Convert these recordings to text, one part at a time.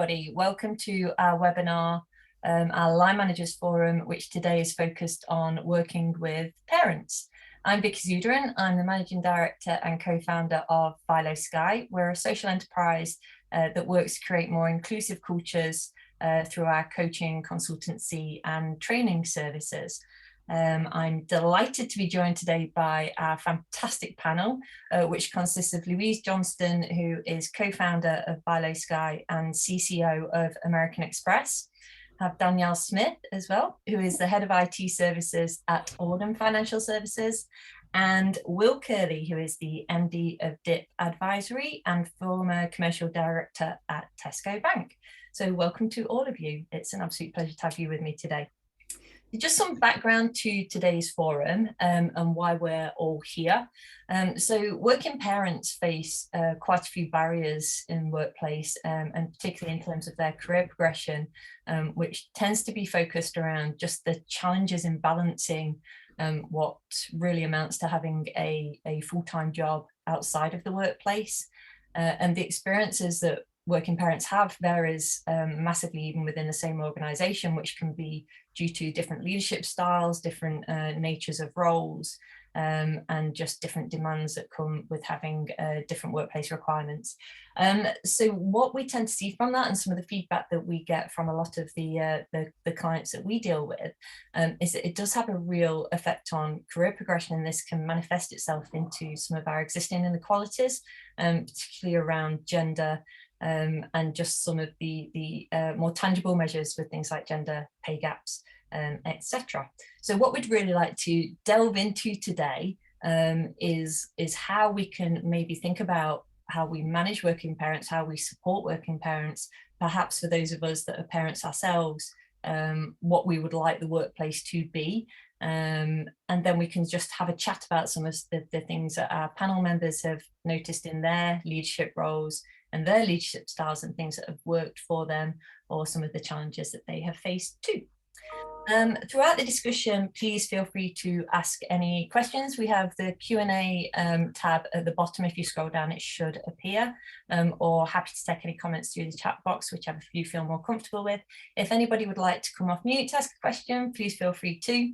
everybody. Welcome to our webinar, our Line Managers Forum, which today is focused on working with parents. I'm Vicky Zuiderent. I'm the Managing Director and co-founder of Vilo Sky. We're a social enterprise that works to create more inclusive cultures through our coaching, consultancy and training services. I'm delighted to be joined today by our fantastic panel, which consists of Louise, Johnston, who is co-founder of Vilo Sky and CCO of American Express. I have Danielle Smith as well, who is the head of IT services at Auden Financial Services, and Will Curley, who is the MD of DIP Advisory and former commercial director at Tesco Bank. So welcome to all of you. It's an absolute pleasure to have you with me today. Just some background to today's forum and why we're all here. So working parents face quite a few barriers in workplace, and particularly in terms of their career progression, which tends to be focused around just the challenges in balancing what really amounts to having a full-time job outside of the workplace. And the experiences that working parents have varies massively even within the same organisation, which can be due to different leadership styles, different natures of roles, and just different demands that come with having different workplace requirements. So what we tend to see from that, and some of the feedback that we get from a lot of the clients that we deal with, is that it does have a real effect on career progression, and this can manifest itself into some of our existing inequalities, particularly around gender, and just some of the more tangible measures with things like gender pay gaps, etc. So what we'd really like to delve into today is how we can maybe think about how we manage working parents, how we support working parents, perhaps for those of us that are parents ourselves, what we would like the workplace to be. And then we can just have a chat about some of the things that our panel members have noticed in their leadership roles and their leadership styles and things that have worked for them, or some of the challenges that they have faced too. Throughout the discussion, please feel free to ask any questions. We have the Q&A tab at the bottom. If you scroll down, it should appear, or happy to take any comments through the chat box, whichever you feel more comfortable with. If anybody would like to come off mute to ask a question, please feel free to.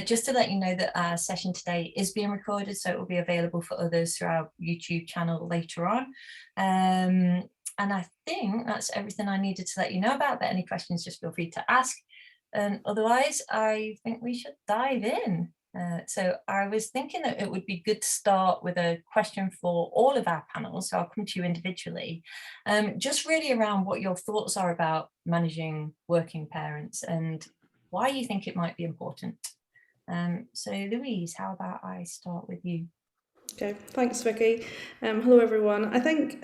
Just to let you know that our session today is being recorded, so it will be available for others through our YouTube channel later on. And I think that's everything I needed to let you know about, but any questions, just feel free to ask. And otherwise, I think we should dive in. So I was thinking that it would be good to start with a question for all of our panels, so I'll come to you individually, just really around what your thoughts are about managing working parents and why you think it might be important. So Louise, how about I start with you? Okay, thanks Vicky. Hello everyone. I think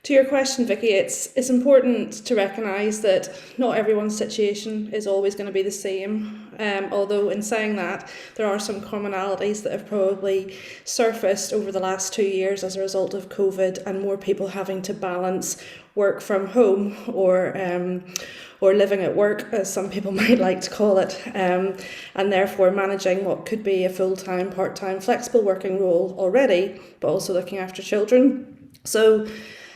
to your question, Vicky, it's important to recognise that not everyone's situation is always going to be the same. Although in saying that, there are some commonalities that have probably surfaced over the last 2 years as a result of COVID and more people having to balance work from home or living at work, as some people might like to call it, and therefore managing what could be a full-time, part-time, flexible working role already, but also looking after children. So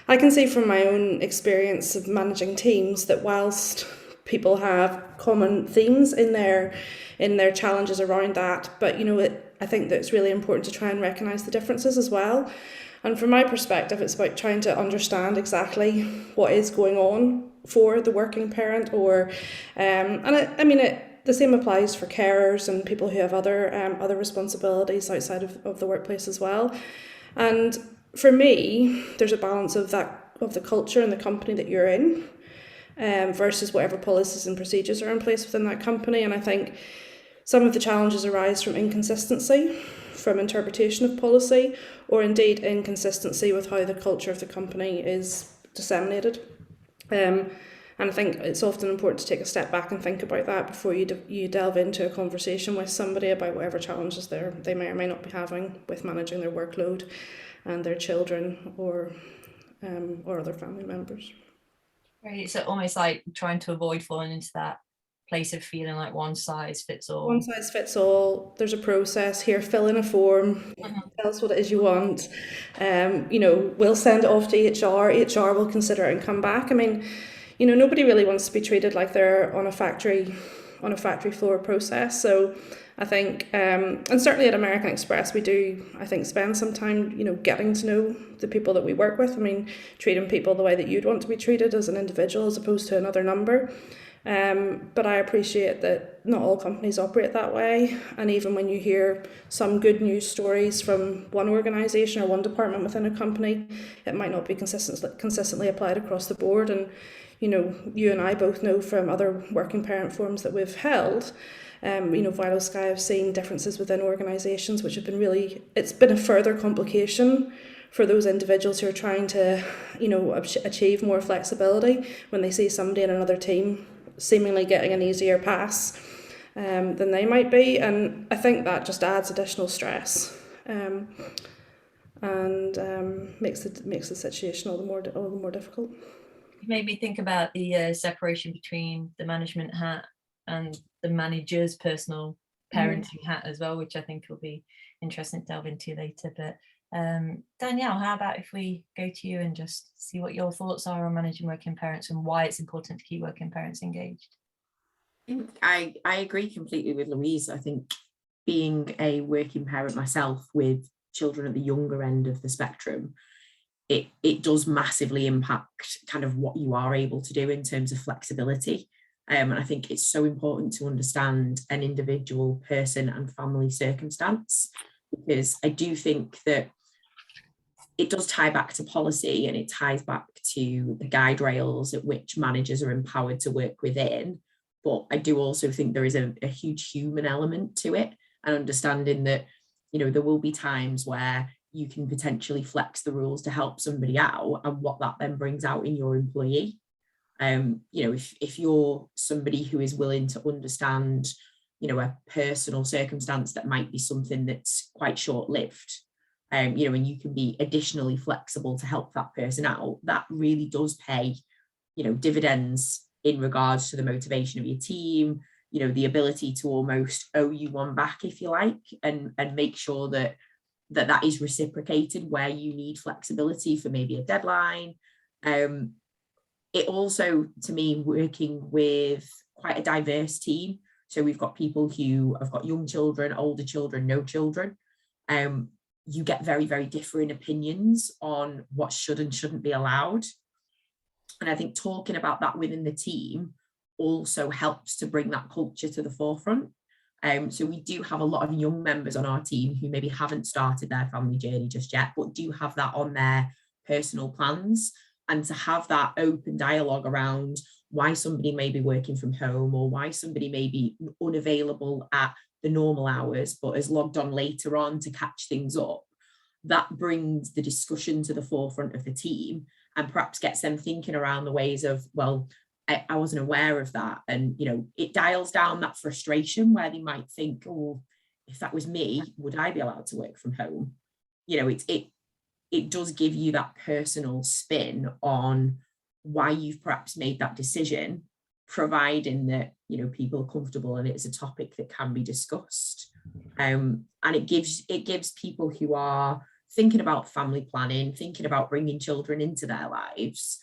I can see from my own experience of managing teams that whilst people have common themes in their challenges around that, but I think that it's really important to try and recognise the differences as well. And from my perspective, it's about trying to understand exactly what is going on for the working parent, or the same applies for carers and people who have other responsibilities outside of the workplace as well. And for me, there's a balance of the culture and the company that you're in, versus whatever policies and procedures are in place within that company. And I think some of the challenges arise from inconsistency, from interpretation of policy, or indeed inconsistency with how the culture of the company is disseminated. And I think it's often important to take a step back and think about that before you delve into a conversation with somebody about whatever challenges they may or may not be having with managing their workload and their children or other family members. Right, so almost like trying to avoid falling into that place of feeling like one size fits all. One size fits all. There's a process here. Fill in a form. Tell us what it is you want. We'll send it off to HR. HR will consider it and come back. I mean, nobody really wants to be treated like they're on a factory floor process. So I think, and certainly at American Express, we do, I think, spend some time, getting to know the people that we work with. I mean, treating people the way that you'd want to be treated as an individual as opposed to another number. But I appreciate that not all companies operate that way. And even when you hear some good news stories from one organisation or one department within a company, it might not be consistently applied across the board. And, you and I both know from other working parent forums that we've held, Vilo Sky have seen differences within organisations, which have been it's been a further complication for those individuals who are trying to, achieve more flexibility when they see somebody in another team seemingly getting an easier pass than they might be. And I think that just adds additional stress and makes the situation all the more difficult. It made me think about the separation between the management hat and the manager's personal parenting hat as well, which I think will be interesting to delve into later. But Danielle, how about if we go to you and just see what your thoughts are on managing working parents and why it's important to keep working parents engaged? I agree completely with Louise. I think being a working parent myself with children at the younger end of the spectrum, it does massively impact kind of what you are able to do in terms of flexibility. And I think it's so important to understand an individual person and family circumstance, because I do think that it does tie back to policy and it ties back to the guide rails at which managers are empowered to work within. But I do also think there is a huge human element to it, and understanding that, there will be times where you can potentially flex the rules to help somebody out, and what that then brings out in your employee. If you're somebody who is willing to understand, a personal circumstance that might be something that's quite short-lived, and you can be additionally flexible to help that person out, that really does pay, dividends in regards to the motivation of your team, the ability to almost owe you one back, if you like, and make sure that is reciprocated where you need flexibility for maybe a deadline. It also, to me, working with quite a diverse team. So we've got people who have got young children, older children, no children. You get very, very different opinions on what should and shouldn't be allowed. And I think talking about that within the team also helps to bring that culture to the forefront. So we do have a lot of young members on our team who maybe haven't started their family journey just yet, but do have that on their personal plans. And to have that open dialogue around why somebody may be working from home, or why somebody may be unavailable at the normal hours, but has logged on later on to catch things up, that brings the discussion to the forefront of the team and perhaps gets them thinking around the ways of, well, I wasn't aware of that. And, it dials down that frustration where they might think, oh, if that was me, would I be allowed to work from home? It does give you that personal spin on why you've perhaps made that decision, providing that, people are comfortable and it's a topic that can be discussed. And it gives people who are thinking about family planning, thinking about bringing children into their lives,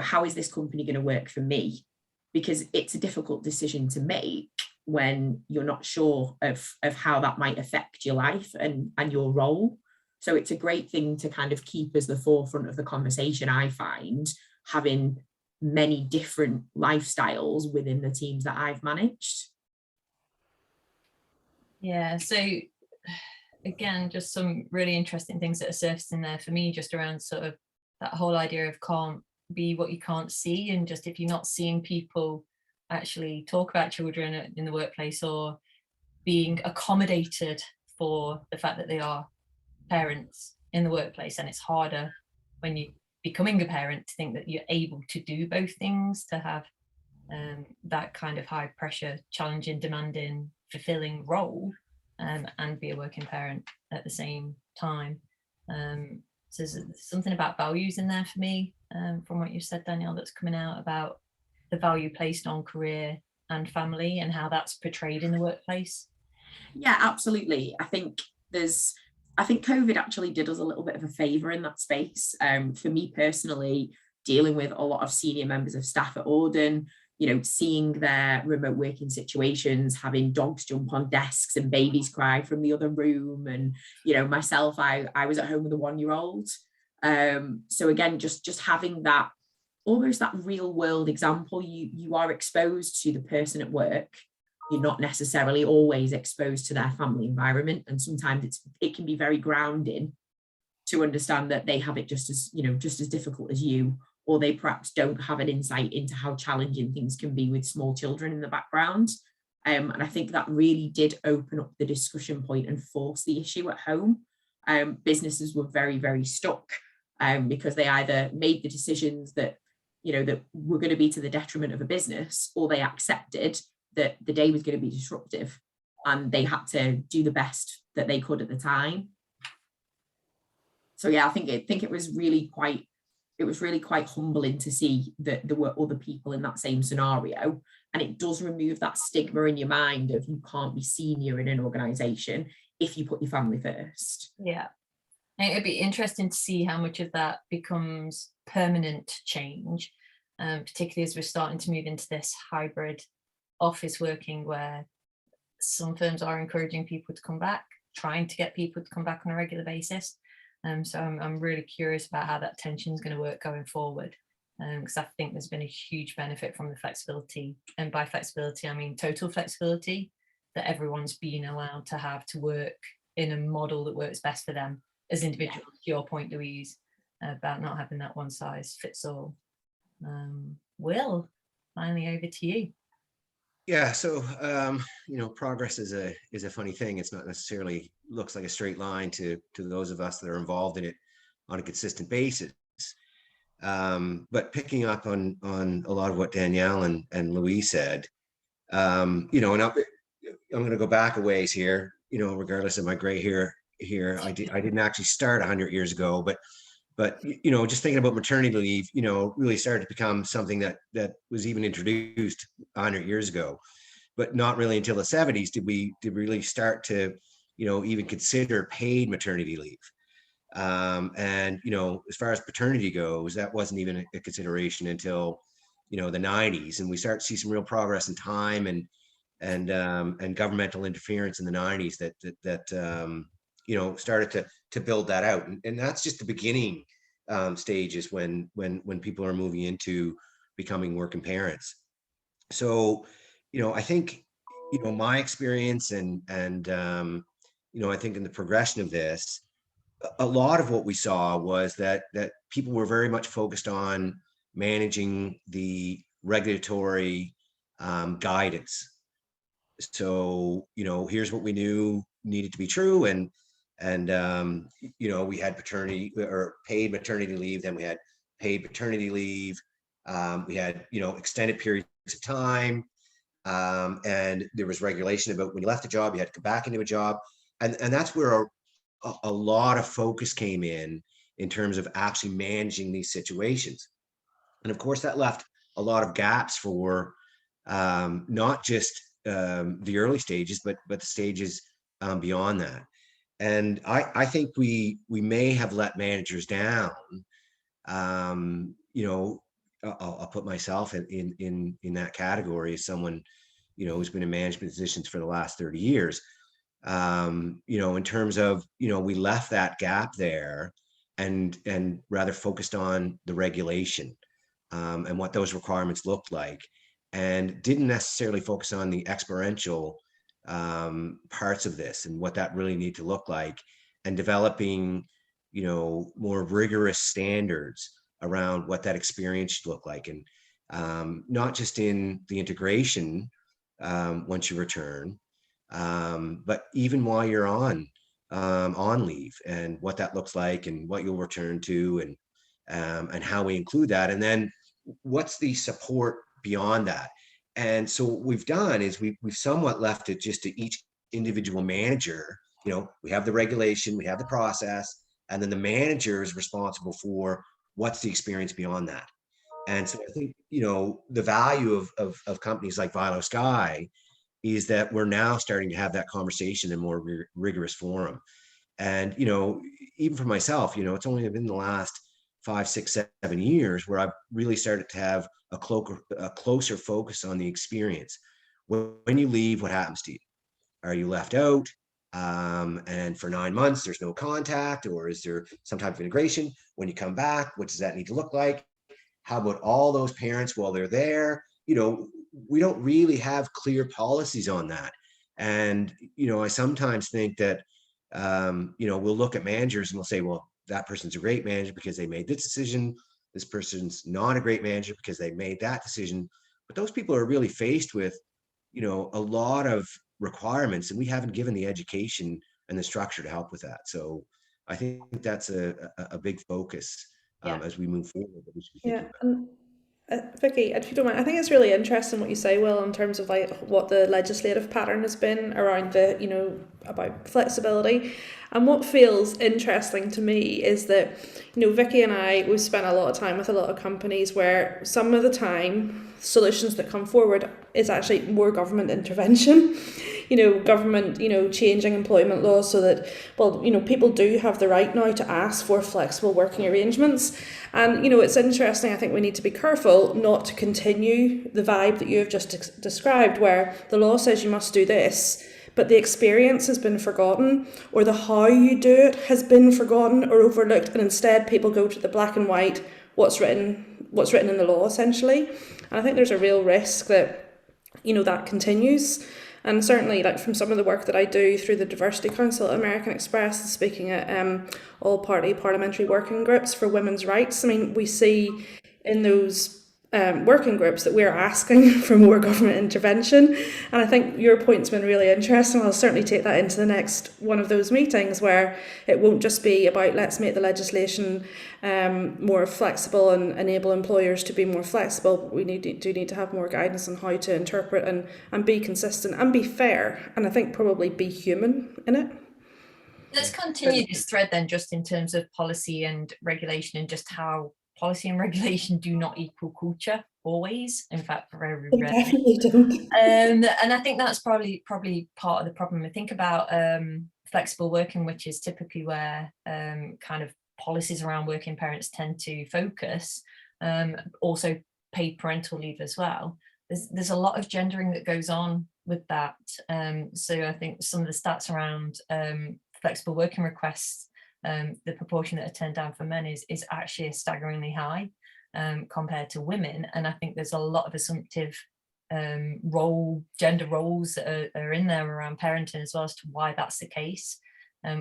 how is this company going to work for me? Because it's a difficult decision to make when you're not sure of how that might affect your life and your role. So it's a great thing to kind of keep as the forefront of the conversation, I find, having many different lifestyles within the teams that I've managed. Yeah, so again, just some really interesting things that are surfacing there for me, just around sort of that whole idea of can't be what you can't see. And just if you're not seeing people actually talk about children in the workplace, or being accommodated for the fact that they are parents in the workplace, and it's harder when you're becoming a parent to think that you're able to do both things, to have that kind of high pressure, challenging, demanding, fulfilling role, and be a working parent at the same time. So there's something about values in there for me, from what you said, Danielle, that's coming out about the value placed on career and family and how that's portrayed in the workplace? Yeah, absolutely. I think COVID actually did us a little bit of a favour in that space. For me personally, dealing with a lot of senior members of staff at Auden, seeing their remote working situations, having dogs jump on desks and babies cry from the other room. And, myself, I was at home with a 1-year-old. So again, just having that, almost that real world example, you are exposed to the person at work. You're not necessarily always exposed to their family environment. And sometimes it can be very grounding to understand that they have it just as difficult as you, or they perhaps don't have an insight into how challenging things can be with small children in the background. And I think that really did open up the discussion point and force the issue at home. Businesses were very, very stuck because they either made the decisions that were going to be to the detriment of a business, or they accepted that the day was going to be disruptive and they had to do the best that they could at the time. So yeah, I think it was really quite humbling to see that there were other people in that same scenario. And it does remove that stigma in your mind of you can't be senior in an organization if you put your family first. Yeah. And it'd be interesting to see how much of that becomes permanent change, particularly as we're starting to move into this hybrid office working, where some firms are encouraging people to come back, trying to get people to come back on a regular basis. So I'm really curious about how that tension is going to work going forward, because I think there's been a huge benefit from the flexibility, and by flexibility I mean total flexibility, that everyone's been allowed to have to work in a model that works best for them as individuals. To your point, Louise, about not having that one size fits all. Will, finally over to you. Yeah, so progress is a funny thing. It's not necessarily looks like a straight line to those of us that are involved in it on a consistent basis. But picking up on a lot of what Danielle and Louise said, and I'm going to go back a ways here. Regardless of my gray hair here, I didn't actually start 100 years ago, but just thinking about maternity leave, really started to become something that was even introduced 100 years ago, but not really until the 70s did we really start to, even consider paid maternity leave. And as far as paternity goes, that wasn't even a consideration until, the 90s, and we start to see some real progress in time and governmental interference in the 90s that started to build that out, and that's just the beginning stages when people are moving into becoming working parents. So I think my experience and I think in the progression of this, a lot of what we saw was that people were very much focused on managing the regulatory guidance. So here's what we knew needed to be true, and we had paternity or paid maternity leave, then we had paid paternity leave, we had extended periods of time, and there was regulation about when you left a job you had to come back into a job, and that's where a lot of focus came in terms of actually managing these situations. And of course that left a lot of gaps for not just the early stages, but the stages beyond that. And I think we may have let managers down. I'll put myself in that category as someone who's been in management positions for the last 30 years. In terms of we left that gap there and rather focused on the regulation and what those requirements looked like, and didn't necessarily focus on the experiential parts of this and what that really need to look like, and developing more rigorous standards around what that experience should look like, and not just in the integration once you return, but even while you're on leave, and what that looks like, and what you'll return to, and how we include that, and then what's the support beyond that. And so what we've done is we've somewhat left it just to each individual manager. We have the regulation, we have the process, and then the manager is responsible for what's the experience beyond that. And so I think, the value of companies like Vilo Sky is that we're now starting to have that conversation in more rigorous forum. And, even for myself, it's only been the last 5, 6, 7 years where I've really started to have a closer focus on the experience. When you leave, what happens to you? Are you left out? And for 9 months, there's no contact, or is there some type of integration? When you come back, what does that need to look like? How about all those parents while they're there? We don't really have clear policies on that. And, I sometimes think that, we'll look at managers and we'll say, well, that person's a great manager because they made this decision. This person's not a great manager because they made that decision. But those people are really faced with, a lot of requirements, and we haven't given the education and the structure to help with that. So I think that's a big focus as we move forward that we should be thinking about. And Vicky, if you don't mind, I think it's really interesting what you say, Will, in terms of like what the legislative pattern has been around the, about flexibility. And what feels interesting to me is that, Vicky and I, we've spent a lot of time with a lot of companies where some of the time solutions that come forward is actually more government intervention. Government, changing employment laws so that, people do have the right now to ask for flexible working arrangements. And, it's interesting, I think we need to be careful not to continue the vibe that you have just described, where the law says you must do this, but the experience has been forgotten, or the how you do it has been forgotten or overlooked, and instead people go to the black and white, what's written in the law, essentially. And I think there's a real risk that, that continues. And certainly, like from some of the work that I do through the Diversity Council at American Express, speaking at all-party parliamentary working groups for women's rights, I mean, we see in those working groups that we're asking for more government intervention. And I think your point's been really interesting. I'll certainly take that into the next one of those meetings, where it won't just be about let's make the legislation more flexible and enable employers to be more flexible, but we do need to have more guidance on how to interpret and be consistent and be fair, and I think probably be human in it. Let's continue this thread then, just in terms of policy and regulation, and just how policy and regulation do not equal culture always. In fact, very rarely. Definitely don't. And I think that's probably part of the problem. I think about flexible working, which is typically where kind of policies around working parents tend to focus. Also paid parental leave as well. There's a lot of gendering that goes on with that. So I think some of the stats around flexible working requests, the proportion that are turned down for men is actually staggeringly high compared to women. And I think there's a lot of assumptive gender roles that are in there around parenting as well, as to why that's the case,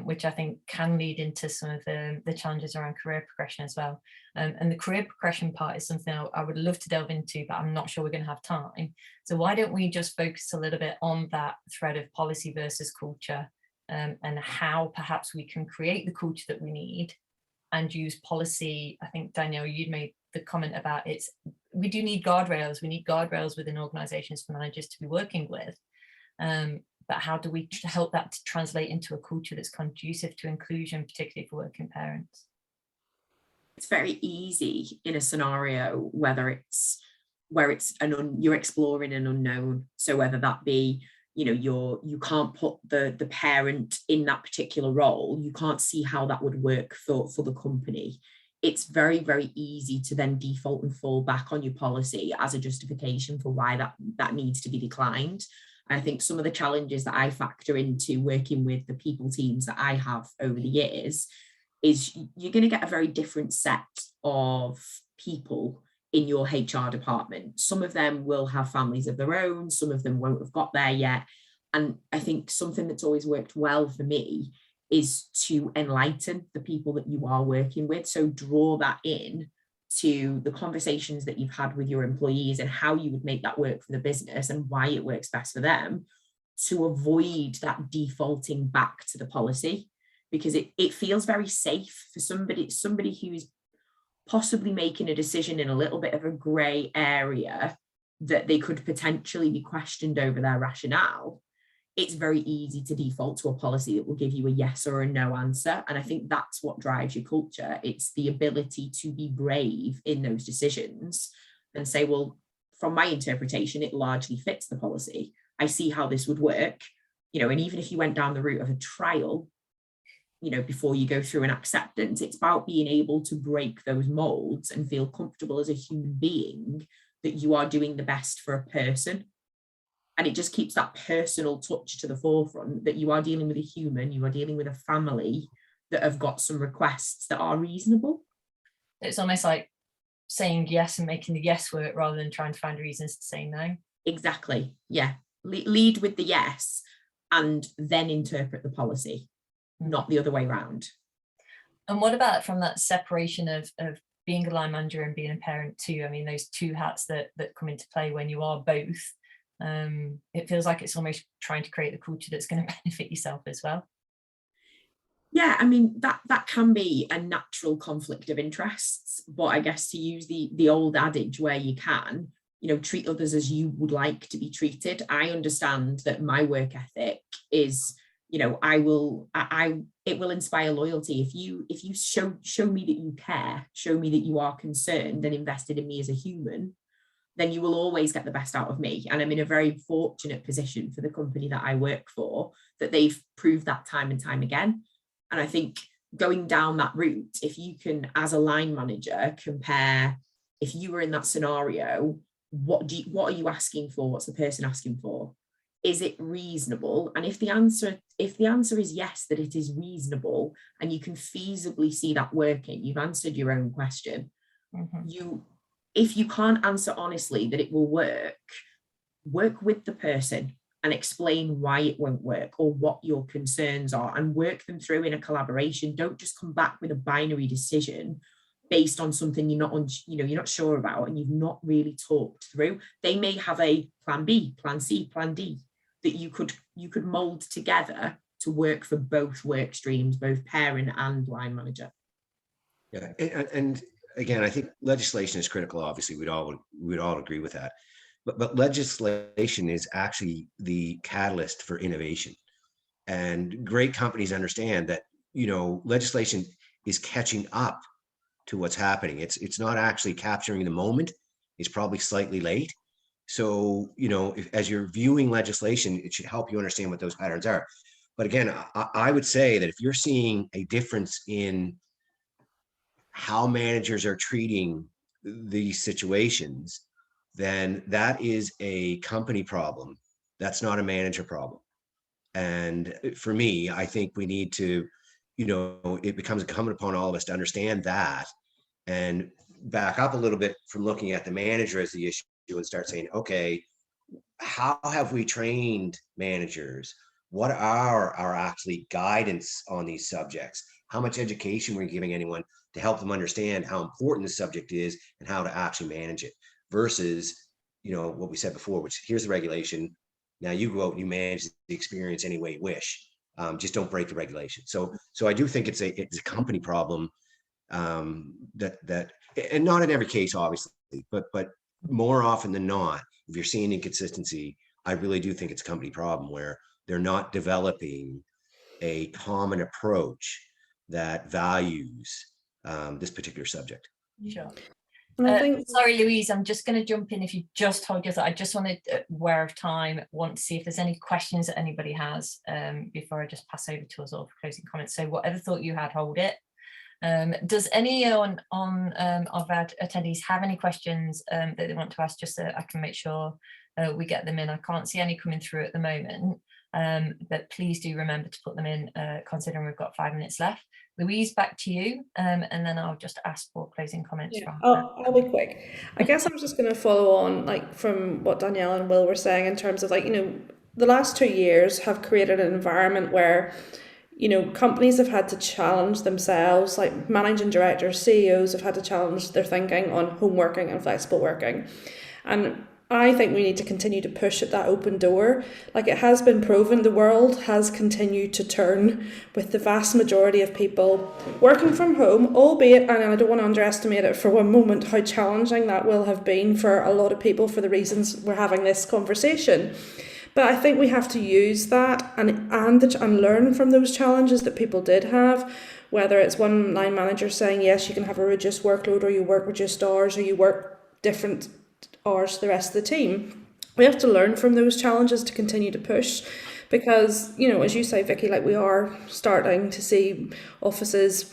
which I think can lead into some of the challenges around career progression as well. And the career progression part is something I would love to delve into, but I'm not sure we're going to have time. So why don't we just focus a little bit on that thread of policy versus culture, and how perhaps we can create the culture that we need and use policy. I think, Danielle, you'd made the comment about we do need guardrails. We need guardrails within organisations for managers to be working with. But how do we help that to translate into a culture that's conducive to inclusion, particularly for working parents? It's very easy in a scenario where you're exploring an unknown. So whether that be, you can't put the parent in that particular role, you can't see how that would work for the company. It's very, very easy to then default and fall back on your policy as a justification for why that needs to be declined. And I think some of the challenges that I factor into working with the people teams that I have over the years is you're going to get a very different set of people in your HR department. Some of them will have families of their own, some of them won't have got there yet. And I think something that's always worked well for me is to enlighten the people that you are working with. So draw that in to the conversations that you've had with your employees and how you would make that work for the business and why it works best for them, to avoid that defaulting back to the policy, because it feels very safe for somebody who's possibly making a decision in a little bit of a grey area that they could potentially be questioned over their rationale. it's very easy to default to a policy that will give you a yes or a no answer. And I think that's what drives your culture. It's the ability to be brave in those decisions and say, well, from my interpretation, it largely fits the policy. I see how this would work, and even if you went down the route of a trial, before you go through an acceptance, it's about being able to break those molds and feel comfortable as a human being that you are doing the best for a person. And it just keeps that personal touch to the forefront, that you are dealing with a human, you are dealing with a family that have got some requests that are reasonable. It's almost like saying yes and making the yes work rather than trying to find reasons to say no. Exactly. Yeah. Lead with the yes and then interpret the policy, not the other way around. And what about from that separation of being a line manager and being a parent too? I mean, those two hats that come into play when you are both. It feels like it's almost trying to create the culture that's going to benefit yourself as well. Yeah, I mean, that can be a natural conflict of interests, but I guess to use the old adage where you can, treat others as you would like to be treated. I understand that my work ethic is, it will inspire loyalty. If you show me that you care, show me that you are concerned and invested in me as a human, then you will always get the best out of me. And I'm in a very fortunate position for the company that I work for, that they've proved that time and time again. And I think going down that route, if you can, as a line manager, compare, if you were in that scenario, what are you asking for? What's the person asking for? Is it reasonable? And if the answer is yes, that it is reasonable, and you can feasibly see that working, you've answered your own question. Mm-hmm. If you can't answer honestly that it will work with the person and explain why it won't work or what your concerns are, and work them through in a collaboration. Don't just come back with a binary decision based on something you're not sure about and you've not really talked through. They may have a plan B, plan C, plan D that you could mold together to work for both work streams, both parent and line manager. Yeah, and again, I think legislation is critical. Obviously, we'd all agree with that. But legislation is actually the catalyst for innovation. And great companies understand that, legislation is catching up to what's happening. It's not actually capturing the moment. It's probably slightly late. So, as you're viewing legislation, it should help you understand what those patterns are. But again, I would say that if you're seeing a difference in how managers are treating these situations, then that is a company problem. That's not a manager problem. And for me, I think we need to, it becomes incumbent upon all of us to understand that and back up a little bit from looking at the manager as the issue and start saying, okay, how have we trained managers? What are our actually guidance on these subjects? How much education we're giving anyone to help them understand how important the subject is and how to actually manage it, versus, what we said before, which here's the regulation. Now you go out and you manage the experience any way you wish. Just don't break the regulation. So I do think it's a company problem, that and not in every case, obviously, but more often than not, if you're seeing inconsistency, I really do think it's a company problem where they're not developing a common approach that values this particular subject. Sure. And sorry, Louise, I'm just going to jump in. If you just hold your thought, I just wanted, aware of time, want to see if there's any questions that anybody has before I just pass over to us all for closing comments. So whatever thought you had, hold it. Does anyone of our attendees have any questions that they want to ask, just so I can make sure we get them in? I can't see any coming through at the moment, but please do remember to put them in, considering we've got 5 minutes left. Louise, back to you, and then I'll just ask for closing comments. Yeah, I'll be quick. I guess I'm just going to follow on from what Danielle and Will were saying in terms of the last 2 years have created an environment where companies have had to challenge themselves, like managing directors, CEOs have had to challenge their thinking on home working and flexible working. And I think we need to continue to push at that open door. Like, it has been proven, the world has continued to turn with the vast majority of people working from home, albeit, and I don't want to underestimate it for one moment, how challenging that will have been for a lot of people for the reasons we're having this conversation. But I think we have to use that and learn from those challenges that people did have, whether it's one line manager saying, yes, you can have a reduced workload, or you work reduced hours, or you work different hours to the rest of the team. We have to learn from those challenges to continue to push, because, you know, as you say, Vicky, like, we are starting to see offices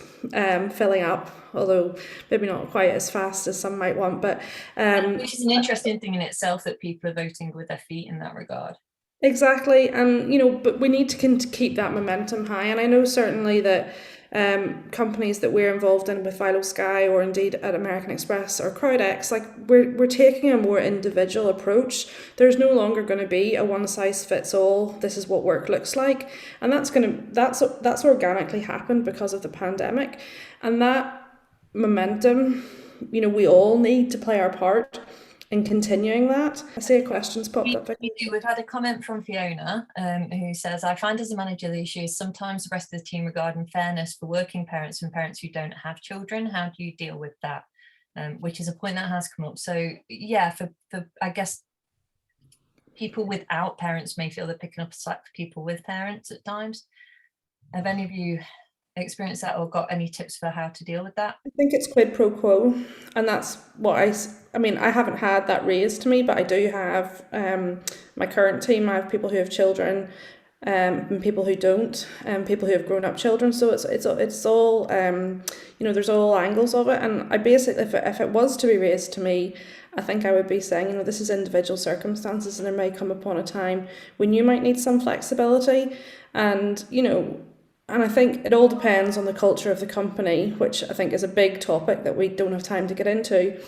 filling up, although maybe not quite as fast as some might want, but which is an interesting thing in itself, that people are voting with their feet in that regard. Exactly, and you know, but we need to keep that momentum high, and I know certainly that companies that we're involved in with Vilo Sky, or indeed at American Express or CrowdX, like, we're taking a more individual approach. There's no longer going to be a one size fits all, this is what work looks like, and that's organically happened because of the pandemic, and that momentum, you know, we all need to play our part in continuing that. I see a question's popped up. We've had a comment from Fiona who says, I find as a manager the issue is sometimes the rest of the team regarding fairness for working parents and parents who don't have children. How do you deal with that? Which is a point that has come up. So yeah, for I guess people without parents may feel they're picking up a slack for people with parents at times. Have any of you experienced that, or got any tips for how to deal with that? I think it's quid pro quo, and that's what I mean, I haven't had that raised to me, but I do have my current team. I have people who have children, and people who don't, and people who have grown up children. So it's all you know, there's all angles of it, and I basically, if it was to be raised to me, I think I would be saying, you know, this is individual circumstances, and there may come upon a time when you might need some flexibility, and you know. And I think it all depends on the culture of the company, which I think is a big topic that we don't have time to get into.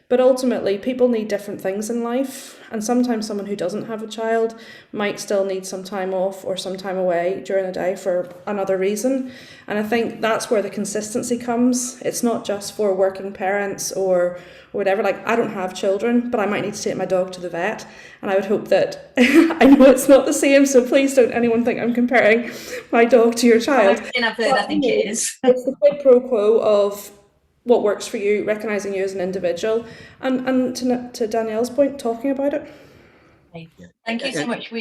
But ultimately, people need different things in life. And sometimes someone who doesn't have a child might still need some time off or some time away during the day for another reason. And I think that's where the consistency comes. It's not just for working parents or whatever. Like, I don't have children, but I might need to take my dog to the vet. And I would hope that, I know it's not the same, so please don't anyone think I'm comparing my dog to your child. I think it is. It's the quid pro quo of what works for you, recognising you as an individual, and to Danielle's point, talking about it. Thank you so much.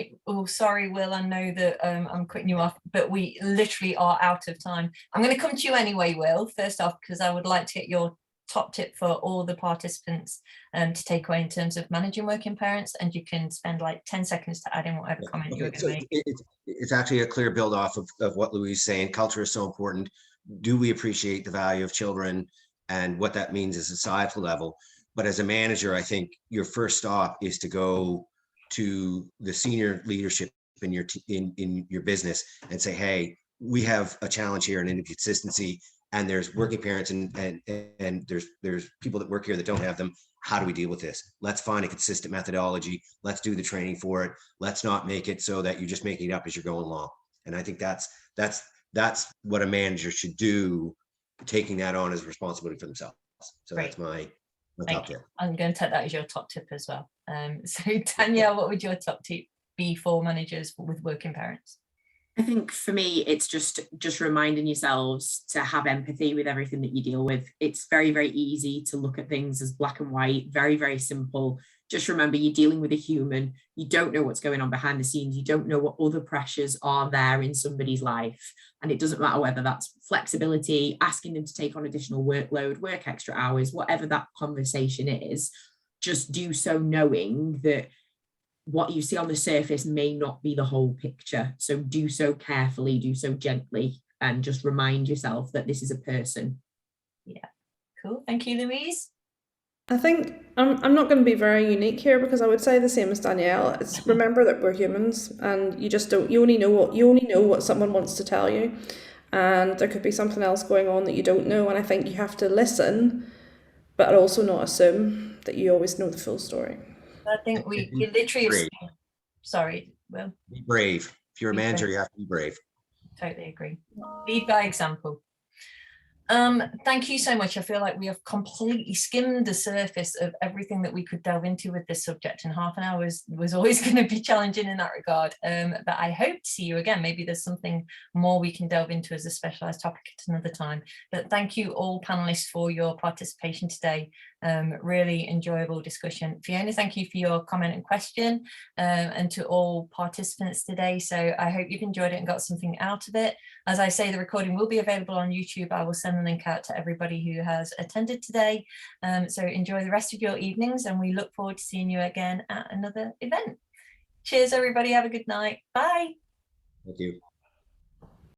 Sorry, Will, I know that I'm cutting you off, but we literally are out of time. I'm going to come to you anyway, Will, first off, because I would like to get your top tip for all the participants to take away in terms of managing working parents, and you can spend like 10 seconds to add in whatever comment you're going to make. It's actually a clear build off of what Louise is saying. Culture is so important. Do we appreciate the value of children and what that means at a societal level? But as a manager, I think your first stop is to go to the senior leadership in your business and say, hey, we have a challenge here and an inconsistency, and there's working parents and there's people that work here that don't have them. How do we deal with this? Let's find a consistent methodology. Let's do the training for it. Let's not make it so that you're just making it up as you're going along. And I think that's what a manager should do, taking that on as a responsibility for themselves. So That's my top tip. I'm going to take that as your top tip as well. So Danielle, what would your top tip be for managers with working parents? I think for me, it's just reminding yourselves to have empathy with everything that you deal with. It's very, very easy to look at things as black and white, very, very simple. Just remember, you're dealing with a human. You don't know what's going on behind the scenes. You don't know what other pressures are there in somebody's life. And it doesn't matter whether that's flexibility, asking them to take on additional workload, work extra hours, whatever that conversation is, just do so knowing that what you see on the surface may not be the whole picture. So do so carefully, do so gently, and just remind yourself that this is a person. Yeah, cool. Thank you, Louise. I think I'm not going to be very unique here, because I would say the same as Danielle. It's remember that we're humans, and you only know what someone wants to tell you, and there could be something else going on that you don't know. And I think you have to listen, but also not assume that you always know the full story. I think we literally. Sorry, Will. Be brave. If you're a manager, you have to be brave. Totally agree. Lead by example. Thank you so much. I feel like we have completely skimmed the surface of everything that we could delve into with this subject, and half an hour was always going to be challenging in that regard. But I hope to see you again. Maybe there's something more we can delve into as a specialised topic at another time. But thank you all panellists for your participation today. Really enjoyable discussion. Fiona, thank you for your comment and question, and to all participants today. So I hope you've enjoyed it and got something out of it. As I say, the recording will be available on YouTube. I will send the link out to everybody who has attended today. So enjoy the rest of your evenings, and we look forward to seeing you again at another event. Cheers, everybody. Have a good night. Bye. Thank you.